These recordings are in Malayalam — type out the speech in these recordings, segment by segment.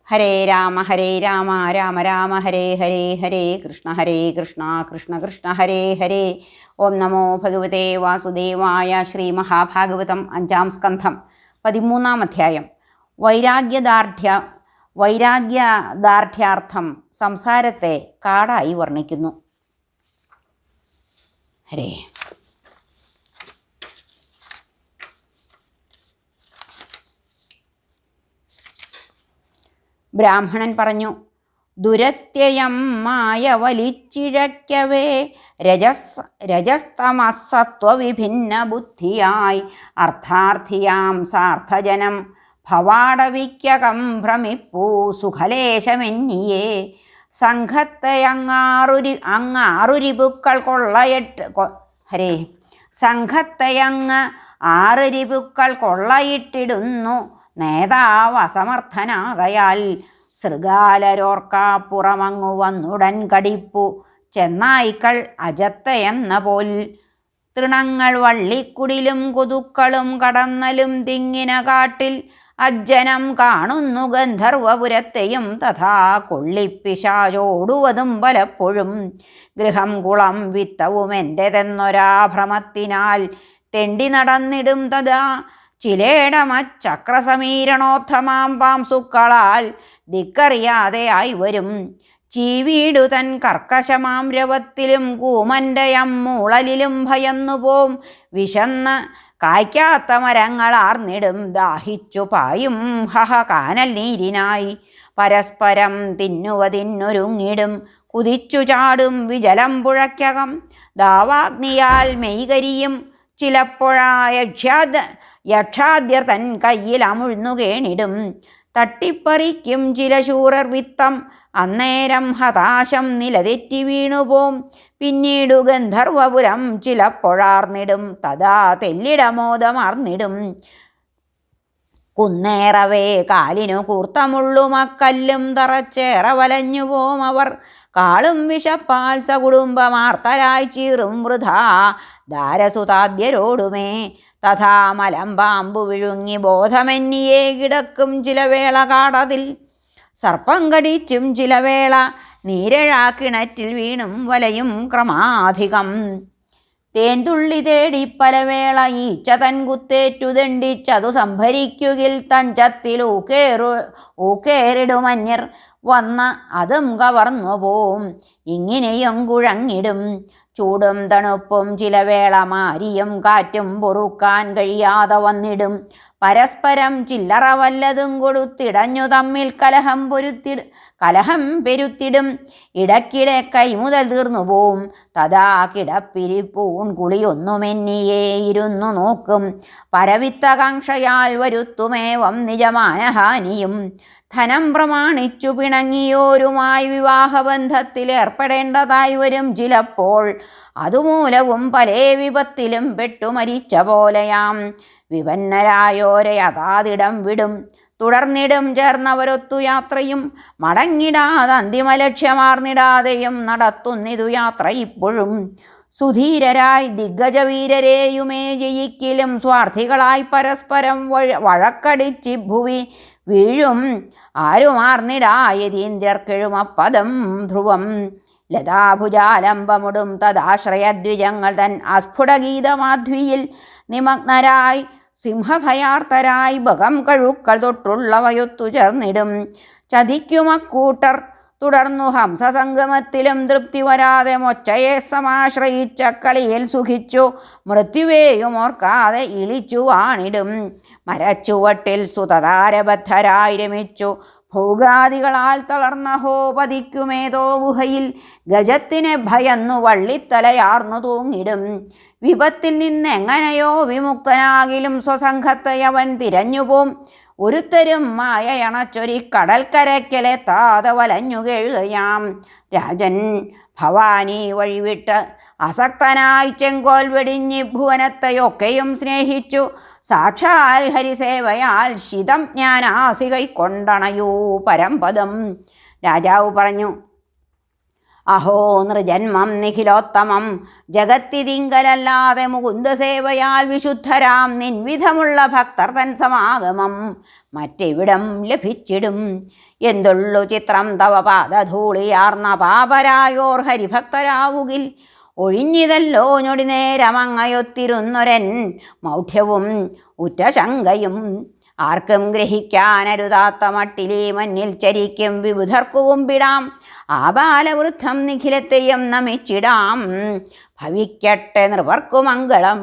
ഹരേ രാമ രാമ രാമ ഹരേ ഹരേ ഹരേ കൃഷ്ണ കൃഷ്ണ കൃഷ്ണ ഹരേ ഹരേ. ഓം നമോ ഭഗവതേ വാസുദേവായ. ശ്രീ മഹാഭാഗവതം 5-ാം സ്കന്ധം 13-ാം അധ്യായം. വൈരാഗ്യദാർഢ്യാർത്ഥം സംസാരത്തെ കാടായി വർണ്ണിക്കുന്നു. ഹരേ. ബ്രാഹ്മണൻ പറഞ്ഞു, ദുരത്യയം മായ വലിച്ചിഴയ്ക്കവേ രജസ്തമസത്വവിഭിന്ന ബുദ്ധിയായി അർത്ഥാർത്ഥിയാം സാർത്ഥജനം ഭവാടവിക്കകം ഭ്രമിപ്പൂ സുഖലേശമെന്നിയേ. സംഘത്തെ അങ്ങാറുരിപുക്കൾ കൊള്ളയിട്ടിടുന്നു നേതാവ് അസമർത്ഥനാകയാൽ. ശൃഗാലരോർക്കാപ്പുറമങ്ങു വന്നുടൻ കടിപ്പു ചെന്നായ്ക്കൾ അജത്തയെന്ന പോൽ. തൃണങ്ങൾ വള്ളിക്കുടിലും കൊതുക്കളും കടന്നലും തിങ്ങിന കാട്ടിൽ അജ്ജനം കാണുന്നു ഗന്ധർവപുരത്തെയും തഥാ കൊള്ളിപ്പിശാചോടുവതും പലപ്പോഴും. ഗൃഹം കുളം വിത്തവും എൻ്റെതെന്നൊരാഭ്രമത്തിനാൽ തെണ്ടി നടന്നിടും തഥാ ചിലേടമച്ചക്രസമീരണോത്തമാം പാംസുക്കളാൽ ദിക്കറിയാതെയായി വരും. ചീവീടു തൻ കർക്കശമാം രവത്തിലും കൂമൻ്റെ അമ്മൂളലിലും ഭയന്നുപോം. വിശന്ന് കായ്ക്കാത്ത മരങ്ങളാർന്നിടും ദാഹിച്ചു പായും കാനൽ നീരിനായി. പരസ്പരം തിന്നുവതിന്നൊരുങ്ങിടും കുതിച്ചു ചാടും വിജലം പുഴയ്ക്കകം. ദാവാഗ്നിയാൽ മെയ്കരിയും ചിലപ്പോഴാ യക്ഷാദ്യർ തൻ കയ്യിൽ അമുഴ്ന്നുകേണിടും. തട്ടിപ്പറിക്കും ചില ശൂരർ വിത്തം അന്നേരം ഹതാശം നിലതെറ്റി വീണുപോം. പിന്നീടു ഗന്ധർവപുരം ചിലപ്പോഴാർന്നിടും തഥാ തെല്ലിടമോദമാർന്നിടും. കുന്നേറവേ കാലിനു കൂർത്തമുള്ളുമക്കല്ലും തറച്ചേറെ വലഞ്ഞുപോം അവർ. കാളും വിശപ്പാൽ സകുടുംബമാർത്തരായി ചീറും വൃഥാ ദാരസുതാദ്യരോടുമേ. തഥാ മലമ്പാമ്പു വിഴുങ്ങി ബോധമെന്നിയേ കിടക്കും ചിലവേള കാടതിൽ. സർപ്പം കടിച്ചും ചിലവേള നീരഴാക്കിണറ്റിൽ വീണും വലയും ക്രമാധികം. തേൻതുള്ളി തേടി പലവേള ഈച്ച തൻ കുത്തേറ്റു ദണ്ഡിച്ചതു സംഭരിക്കുകിൽ തഞ്ചത്തിൽ ഊക്കേറിടുമന്യർ വന്ന് അതും കവർന്നു പോവും. ഇങ്ങനെയും കുഴങ്ങിടും. ചൂടും തണുപ്പും ചിലവേള മാരിയും കാറ്റും പൊറുക്കാൻ കഴിയാതെ വന്നിടും. പരസ്പരം ചില്ലറ വല്ലതും കൊടുത്തിടഞ്ഞു തമ്മിൽ കലഹം പെരുത്തിടും. ഇടയ്ക്കിടെ കൈമുതൽ തീർന്നു പോവും. തഥാ കിടപ്പിരിപ്പൂൺ കുളിയൊന്നുമെന്നിയേ ഇരുന്നു നോക്കും. പരവിത്തകാംക്ഷയാൽ വരുത്തുമേവം നിജമാനഹാനിയും. ധനം പ്രമാണിച്ചു പിണങ്ങിയോരുമായി വിവാഹബന്ധത്തിലേർപ്പെടേണ്ടതായി വരും ചിലപ്പോൾ. അതുമൂലവും പലേ വിപത്തിലും പെട്ടു മരിച്ച പോലെയാം. വിപന്നരായോരെ അതാതിടം വിടും. തുടർന്നിടും ചേർന്നവരൊത്തു യാത്രയും മടങ്ങിടാതെ അന്തിമലക്ഷ്യമാർന്നിടാതെയും നടത്തുന്നിതു യാത്ര ഇപ്പോഴും. സുധീരരായി ദിഗ്ഗജവീരരെയുമേ ജയിക്കിലും സ്വാർത്ഥികളായി പരസ്പരം വഴക്കടിച്ചിഭുവി വീഴും. ആരുമാർന്നിടായതീന്ദ്രർക്കെഴുമപ്പദം ധ്രുവം. ലതാഭുജാലംബമുടും തദാശ്രയദ്വിജങ്ങൾ തൻ അസ്ഫുടഗീതമാധ്വിയിൽ നിമഗ്നരായി സിംഹഭയാർത്തരായി ബകം കഴുക്കൾ തൊട്ടുള്ളവയൊത്തു ചേർന്നിടും. ചതിക്കുമക്കൂട്ടർ തുടർന്നു ഹംസസംഗമത്തിലും തൃപ്തി വരാതെ മൊച്ചയെ സമാശ്രയിച്ച കളിയിൽ സുഖിച്ചു മൃത്യുവേയും ഓർക്കാതെ ഇളിച്ചു വാണിടും. മരച്ചുവട്ടിൽ സുതതാരബദ്ധരായി രമിച്ചു ഭോഗാദികളാൽ തളർന്ന പതിക്കുമേതോ ഗുഹയിൽ ഗജത്തിനെ ഭയന്നു വള്ളിത്തലയാർന്നു തൂങ്ങിടും. വിപത്തിൽ നിന്നെങ്ങനെയോ വിമുക്തനാകിലും സ്വസംഘത്തെ അവൻ തിരഞ്ഞുപോം. ഒരുത്തരും മായയണച്ചൊരി കടൽക്കരയ്ക്കലെത്താതെ വലഞ്ഞു കേഴുകയാം. രാജൻ ഭവാനി വഴിവിട്ട് അസക്തനായി ചെങ്കോൽ വെടിഞ്ഞി ഭുവനത്തെയൊക്കെയും സ്നേഹിച്ചു സാക്ഷാൽ ഹരിസേവയാൽ ശിതം ജ്ഞാനാസി കൈക്കൊണ്ടണയൂ പരംപദം. രാജാവ് പറഞ്ഞു, അഹോ നൃജന്മം നിഖിലോത്തമം ജഗത്തിതിങ്കലല്ലാതെ മുകുന്ദസേവയാൽ വിശുദ്ധരാം നിൻവിധമുള്ള ഭക്തർ തൻ സമാഗമം മറ്റെവിടം ലഭിച്ചിടും. എന്തുള്ളു ചിത്രം തവ പാദധൂളിയാർന്ന പാപരായോർ ഹരിഭക്തരാവുകിൽ ഒഴിഞ്ഞിതല്ലോ ഞൊടി നേരമങ്ങയൊത്തിരുന്നൊരൻ മൗഢ്യവും ഉറ്റശങ്കയും ആർക്കും ഗ്രഹിക്കാനരുതാത്ത മട്ടിലേ മഞ്ഞിൽ ചരിക്കും വിബുധർക്കുവും പിടാം ആബാലവൃദ്ധം നിഖിലത്തെയും നമിച്ചിടാം ഭവിക്കട്ടെ നൃപർക്കു മംഗളം.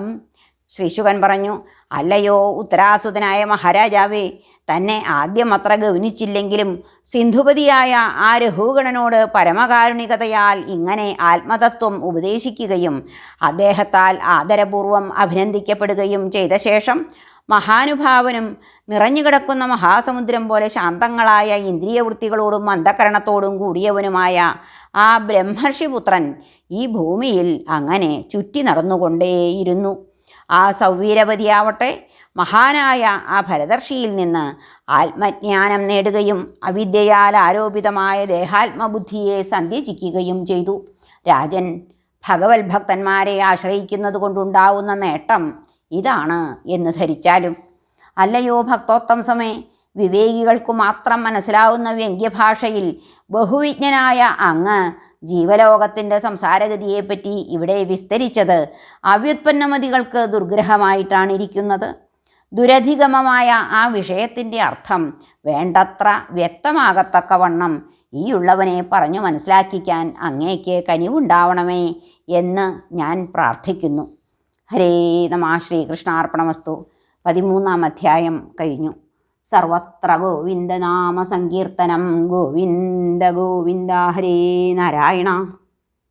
ശ്രീശുകൻ പറഞ്ഞു, അല്ലയോ ഉത്തരാസുതനായ മഹാരാജാവേ, തന്നെ ആദ്യം അത്ര ഗൗനിച്ചില്ലെങ്കിലും സിന്ധുപതിയായ ആ രഘുഗണനോട് പരമകാരുണികതയാൽ ഇങ്ങനെ ആത്മതത്വം ഉപദേശിക്കുകയും അദ്ദേഹത്താൽ ആദരപൂർവം അഭിനന്ദിക്കപ്പെടുകയും ചെയ്ത ശേഷം മഹാനുഭാവനും നിറഞ്ഞുകിടക്കുന്ന മഹാസമുദ്രം പോലെ ശാന്തങ്ങളായ ഇന്ദ്രിയവൃത്തികളോടും അന്ധകരണത്തോടും കൂടിയവനുമായ ആ ബ്രഹ്മർഷിപുത്രൻ ഈ ഭൂമിയിൽ അങ്ങനെ ചുറ്റി നടന്നുകൊണ്ടേയിരുന്നു. ആ സൗവീരവതിയാവട്ടെ മഹാനായ ആ ഭരതർഷിയിൽ നിന്ന് ആത്മജ്ഞാനം നേടുകയും അവിദ്യയാൽ ആരോപിതമായ ദേഹാത്മബുദ്ധിയെ സന്ധ്യജിക്കുകയും ചെയ്തു. രാജൻ ഭഗവത് ഭക്തന്മാരെ ആശ്രയിക്കുന്നത് കൊണ്ടുണ്ടാവുന്ന നേട്ടം ഇതാണ് എന്ന് ധരിച്ചാലും. അല്ലയോ ഭക്തോത്തംസമേ, വിവേകികൾക്കു മാത്രം മനസ്സിലാവുന്ന വ്യംഗ്യഭാഷയിൽ ബഹുവിജ്ഞനായ അങ്ങ് ജീവലോകത്തിൻ്റെ സംസാരഗതിയെപ്പറ്റി ഇവിടെ വിസ്തരിച്ചത് അവ്യുത്പന്നമതികൾക്ക് ദുർഗ്രഹമായിട്ടാണ് ഇരിക്കുന്നത്. ദുരധിഗമമായ ആ വിഷയത്തിൻ്റെ അർത്ഥം വേണ്ടത്ര വ്യക്തമാകത്തക്കവണ്ണം ഈയുള്ളവനെ പറഞ്ഞു മനസ്സിലാക്കിക്കാൻ അങ്ങേക്ക് കനിവുണ്ടാവണമേ എന്ന് ഞാൻ പ്രാർത്ഥിക്കുന്നു. ഹരേ നമഃ. ശ്രീകൃഷ്ണാർപ്പണമസ്തു. 13-ാം അധ്യായം കഴിഞ്ഞു. സർവത്ര ഗോവിന്ദനാമ സങ്കീർത്തനം. ഗോവിന്ദ ഗോവിന്ദ. ഹരേ നാരായണ.